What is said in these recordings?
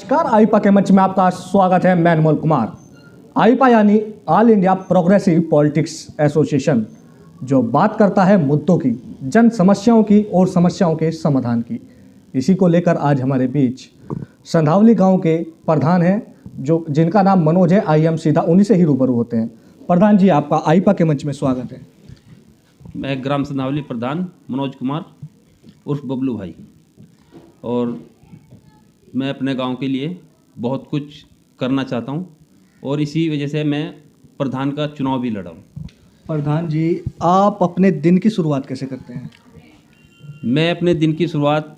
नमस्कार, आईपा के मंच में आपका स्वागत है। मैं अनमोल कुमार। आईपा यानी all India progressive politics association, जो बात करता है मुद्दों की, जन समस्याओं की और समस्याओं के समाधान की। इसी को लेकर आज हमारे बीच संधावली गांव के प्रधान हैं, जिनका नाम मनोज है। आइए हम सीधा उन्हीं से ही रूबरू होते हैं। प्रधान जी, आपका आईपा के मंच में स्वागत है। मैं ग्राम संधावली प्रधान मनोज कुमार उर्फ बबलू भाई, और मैं अपने गांव के लिए बहुत कुछ करना चाहता हूं, और इसी वजह से मैं प्रधान का चुनाव भी लड़ा हूं। प्रधान जी, आप अपने दिन की शुरुआत कैसे करते हैं? मैं अपने दिन की शुरुआत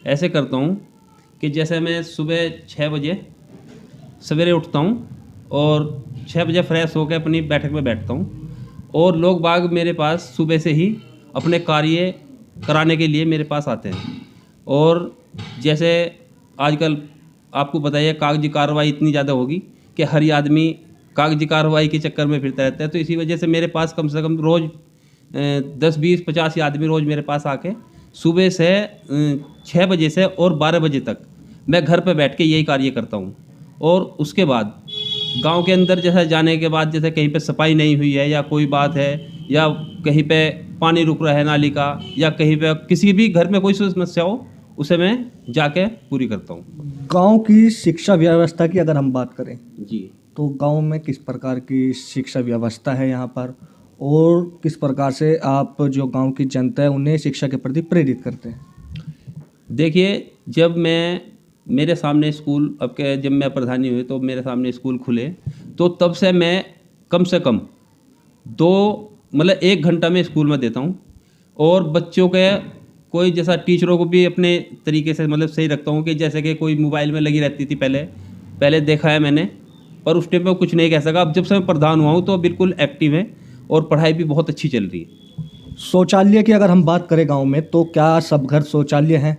ऐसे करता हूं कि जैसे मैं सुबह 6 बजे सवेरे उठता हूं और 6 बजे फ्रेश होकर अपनी बैठक में बैठता हूं, और लोग बाग मेरे पास सुबह से ही अपने कार्य कराने के लिए मेरे पास आते हैं। और जैसे आजकल आपको पता है, कागजी कार्रवाई इतनी ज़्यादा होगी कि हर आदमी कागजी कार्रवाई के चक्कर में फिरता रहता है। तो इसी वजह से मेरे पास कम से कम रोज़ 10, 20, 50 आदमी रोज़ मेरे पास आके सुबह से 6 बजे से और 12 बजे तक मैं घर पर बैठ के यही कार्य करता हूँ। और उसके बाद गांव के अंदर जैसे जाने के बाद, जैसे कहीं पे सफाई नहीं हुई है या कोई बात है, या कहीं पे पानी रुक रहा है नाली का, या कहीं पे किसी भी घर में कोई समस्या हो, उसे मैं जाके पूरी करता हूँ। गांव की शिक्षा व्यवस्था की अगर हम बात करें जी, तो गांव में किस प्रकार की शिक्षा व्यवस्था है यहाँ पर, और किस प्रकार से आप जो गांव की जनता है उन्हें शिक्षा के प्रति प्रेरित करते हैं? देखिए, जब मेरे सामने स्कूल, जब मैं प्रधानी हुई तो मेरे सामने स्कूल खुले, तो तब से मैं कम से कम 1 घंटा में स्कूल में देता हूँ। और बच्चों के कोई जैसा टीचरों को भी अपने तरीके से सही रखता हूँ कि जैसे कि कोई मोबाइल में लगी रहती थी पहले देखा है मैंने, पर उस टाइम पे कुछ नहीं कह सका। अब जब से मैं प्रधान हुआ हूँ तो बिल्कुल एक्टिव है और पढ़ाई भी बहुत अच्छी चल रही है। शौचालय की अगर हम बात करें गांव में, तो क्या सब घर शौचालय हैं?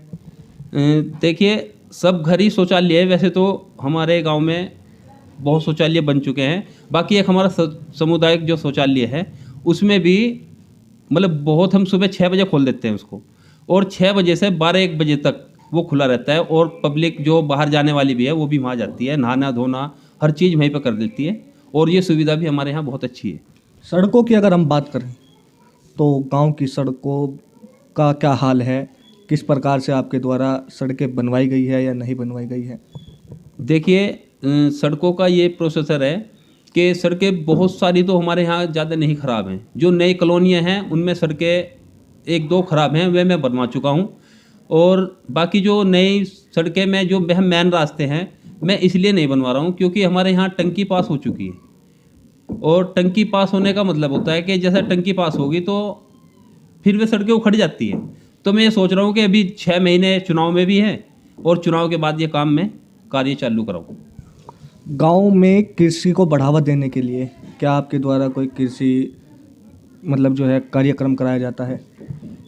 देखिए, सब घर ही शौचालय है। वैसे तो हमारे गांव में बहुत शौचालय बन चुके हैं। बाकी एक हमारा सामुदायिक जो शौचालय है, उसमें भी बहुत, हम सुबह 6 बजे खोल देते हैं उसको, और 6 बजे से 12-1 बजे तक वो खुला रहता है। और पब्लिक जो बाहर जाने वाली भी है वो भी वहाँ जाती है, नहाना धोना हर चीज़ वहीं पर कर देती है। और ये सुविधा भी हमारे यहाँ बहुत अच्छी है। सड़कों की अगर हम बात करें तो गांव की सड़कों का क्या हाल है? किस प्रकार से आपके द्वारा सड़कें बनवाई गई है या नहीं बनवाई गई है? देखिए, सड़कों का ये प्रोसेसर है कि सड़कें बहुत सारी तो हमारे यहाँ ज़्यादा नहीं ख़राब हैं। जो नई कॉलोनियाँ हैं उनमें सड़कें 1-2 ख़राब हैं, वे मैं बनवा चुका हूँ। और बाकी जो नई सड़कें में जो मेन रास्ते हैं, मैं इसलिए नहीं बनवा रहा हूँ क्योंकि हमारे यहाँ टंकी पास हो चुकी है। और टंकी पास होने का मतलब होता है कि जैसे टंकी पास होगी तो फिर वे सड़कें उखड़ जाती हैं। तो मैं ये सोच रहा हूँ कि अभी 6 महीने चुनाव में भी हैं, और चुनाव के बाद ये काम मैं कार्य चालू कराऊँ। गांव में कृषि को बढ़ावा देने के लिए क्या आपके द्वारा कोई कृषि जो है कार्यक्रम कराया जाता है?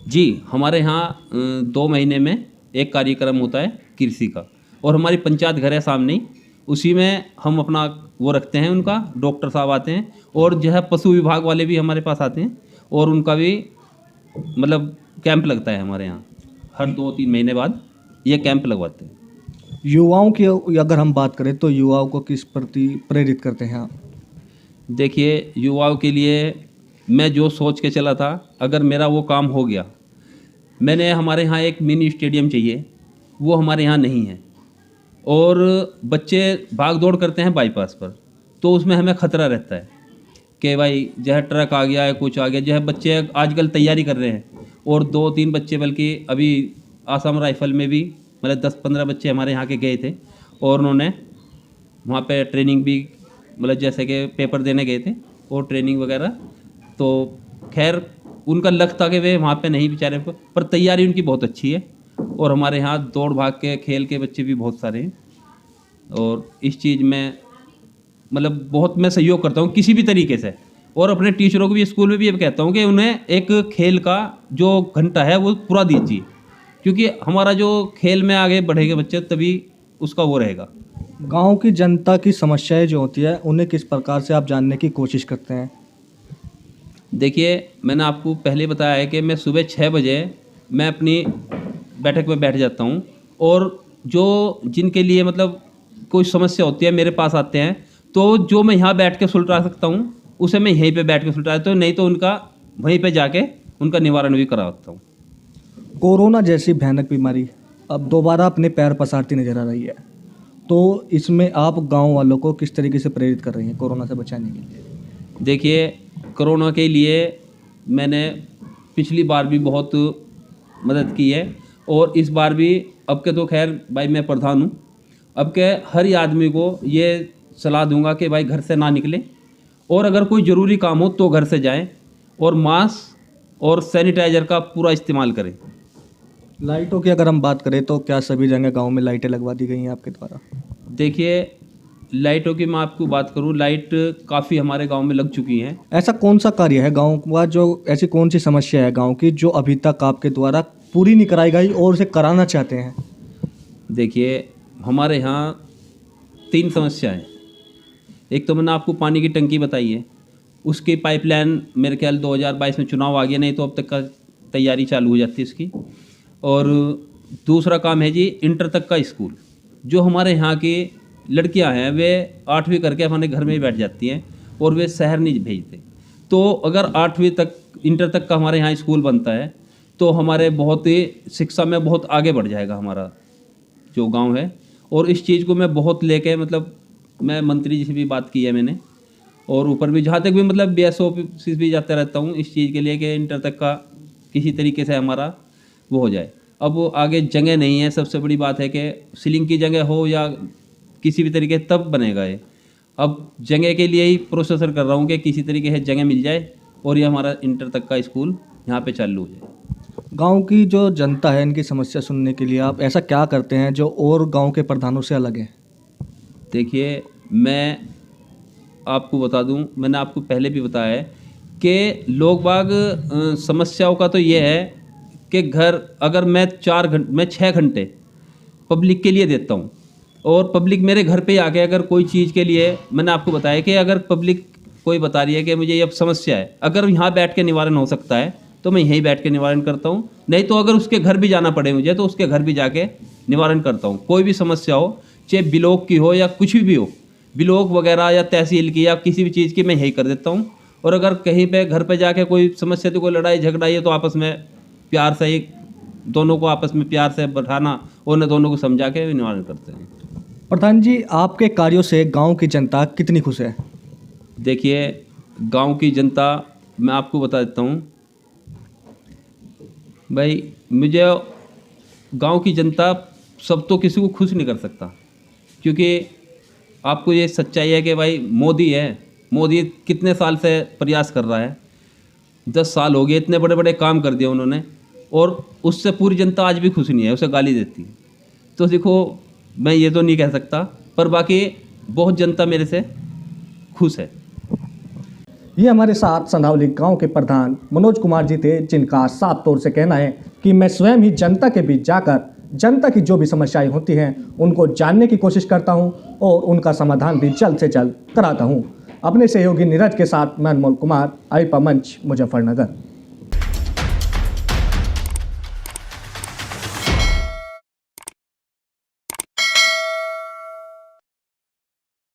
जी, हमारे यहाँ 2 महीने में एक कार्यक्रम होता है कृषि का, और हमारी पंचायत घर है सामने ही, उसी में हम अपना वो रखते हैं। उनका डॉक्टर साहब आते हैं, और जो है पशु विभाग वाले भी हमारे पास आते हैं, और उनका भी कैंप लगता है हमारे यहाँ। हर 2-3 महीने बाद ये कैंप लगवाते हैं। युवाओं की अगर हम बात करें तो युवाओं को किस प्रति प्रेरित करते हैं आप? देखिए, युवाओं के लिए मैं जो सोच के चला था, अगर मेरा वो काम हो गया। मैंने हमारे यहाँ एक मिनी स्टेडियम चाहिए, वो हमारे यहाँ नहीं है। और बच्चे भाग दौड़ करते हैं बाईपास पर, तो उसमें हमें ख़तरा रहता है कि भाई जो है ट्रक आ गया है, कुछ आ गया। जो है बच्चे आजकल तैयारी कर रहे हैं, और 2-3 बच्चे, बल्कि अभी आसाम राइफल में भी 10-15 बच्चे हमारे यहाँ के गए थे, और उन्होंने वहाँ पे ट्रेनिंग भी जैसे कि पेपर देने गए थे और ट्रेनिंग वगैरह। तो खैर, उनका लक था कि वे वहाँ पे नहीं बेचारे, पर तैयारी उनकी बहुत अच्छी है। और हमारे यहाँ दौड़ भाग के खेल के बच्चे भी बहुत सारे हैं, और इस चीज़ में बहुत मैं सहयोग करता हूँ किसी भी तरीके से। और अपने टीचरों को भी स्कूल में भी ये कहता हूँ कि उन्हें एक खेल का जो घंटा है वो पूरा दीजिए, क्योंकि हमारा जो खेल में आगे बढ़ेंगे बच्चे, तभी उसका वो रहेगा। गांव की जनता की समस्याएं जो होती है उन्हें किस प्रकार से आप जानने की कोशिश करते हैं? देखिए, मैंने आपको पहले बताया है कि मैं सुबह 6 बजे मैं अपनी बैठक में बैठ जाता हूँ, और जो जिनके लिए मतलब कोई समस्या होती है मेरे पास आते हैं, तो जो मैं यहाँ बैठ के सुलझा सकता हूँ उसे मैं यहीं पे बैठ के सुलझा देता हूँ, नहीं तो उनका वहीं पे जाके उनका निवारण भी करा सकता हूँ। कोरोना जैसी भयानक बीमारी अब दोबारा अपने पैर पसारती नजर आ रही है, तो इसमें आप गांव वालों को किस तरीके से प्रेरित कर रही हैं कोरोना से बचाने के लिए? देखिए, कोरोना के लिए मैंने पिछली बार भी बहुत मदद की है और इस बार भी। अब के तो खैर भाई मैं प्रधान हूँ, अब के हर ही आदमी को ये सलाह दूंगा कि भाई घर से ना निकले और अगर कोई ज़रूरी काम हो तो घर से जाएं और मास्क और सैनिटाइज़र का पूरा इस्तेमाल करें। लाइटों की अगर हम बात करें तो क्या सभी जगह गांव में लाइटें लगवा दी गई हैं आपके द्वारा? देखिए, लाइटों की मैं आपको बात करूं, लाइट काफ़ी हमारे गांव में लग चुकी हैं। ऐसा कौन सा कार्य है गांव का, जो ऐसी कौन सी समस्या है गांव की जो अभी तक आपके द्वारा पूरी नहीं कराई गई और उसे कराना चाहते हैं? देखिए, हमारे यहाँ 3 समस्या है। एक तो मैंने आपको पानी की टंकी बताई है, उसकी पाइपलाइन मेरे ख्याल 2022 में चुनाव आ गया, नहीं तो अब तक का तैयारी चालू हो जाती है इसकी। और दूसरा काम है जी इंटर तक का स्कूल। जो हमारे यहाँ की लड़कियाँ हैं वे 8वीं करके अपने घर में ही बैठ जाती हैं और वे शहर नहीं भेजते। तो अगर 8वीं तक इंटर तक का हमारे यहाँ स्कूल बनता है तो हमारे बहुत ही शिक्षा में बहुत आगे बढ़ जाएगा हमारा जो गांव है। और इस चीज़ को मैं बहुत लेके मतलब मैं मंत्री जी से भी बात की है मैंने, और ऊपर भी जहाँ तक भी मतलब BSO ऑफिस भी जाते रहता हूँ इस चीज़ के लिए कि इंटर तक का किसी तरीके से हमारा वो हो जाए। अब वो आगे जगह नहीं है, सबसे बड़ी बात है कि सीलिंग की जगह हो या किसी भी तरीके तब बनेगा ये। अब जगह के लिए ही प्रोसेसर कर रहा हूँ कि किसी तरीके से जगह मिल जाए और ये हमारा इंटर तक का स्कूल यहाँ पे चालू हो जाए। गांव की जो जनता है इनकी समस्या सुनने के लिए आप ऐसा क्या करते हैं जो और गांव के प्रधानों से अलग है? देखिए, मैं आपको बता दूं, मैंने आपको पहले भी बताया है कि लोग बाग समस्याओं का तो ये है कि घर अगर मैं 6 घंटे पब्लिक के लिए देता हूँ और पब्लिक मेरे घर पे आके अगर कोई चीज़ के लिए, मैंने आपको बताया कि अगर पब्लिक कोई बता रही है कि मुझे ये अब समस्या है, अगर यहाँ बैठ के निवारण हो सकता है तो मैं यहीं बैठ के निवारण करता हूँ, नहीं तो अगर उसके घर भी जाना पड़े मुझे तो उसके घर भी जाके निवारण करता हूँ। कोई भी समस्या हो, चाहे ब्लॉक की हो या कुछ भी हो, ब्लॉक वगैरह या तहसील की या किसी भी चीज़ की, मैं यही कर देता हूँ। और अगर कहीं पे घर पे जाके कोई समस्या, तो कोई लड़ाई झगड़ा है तो आपस में प्यार से ही दोनों को आपस में प्यार से बैठाना और उन्हें दोनों को समझा के निवारण करते हैं। प्रधान जी, आपके कार्यों से गांव की जनता कितनी खुश है? देखिए, गांव की जनता मैं आपको बता देता हूँ भाई, मुझे गांव की जनता सब तो किसी को खुश नहीं कर सकता, क्योंकि आपको ये सच्चाई है कि भाई मोदी कितने साल से प्रयास कर रहा है, 10 साल हो गए, इतने बड़े बड़े काम कर दिए उन्होंने, और उससे पूरी जनता आज भी खुश नहीं है, उसे गाली देती है। तो देखो, मैं ये तो नहीं कह सकता, पर बाकी बहुत जनता मेरे से खुश है। ये हमारे साथ संधावली गांव के प्रधान मनोज कुमार जी थे, जिनका साफ तौर से कहना है कि मैं स्वयं ही जनता के बीच जाकर जनता की जो भी समस्याएं होती हैं उनको जानने की कोशिश करता हूं और उनका समाधान भी जल्द से जल्द कराता हूं। अपने सहयोगी नीरज के साथ मैं अनमोल कुमार, आईपा मंच, मुजफ्फरनगर।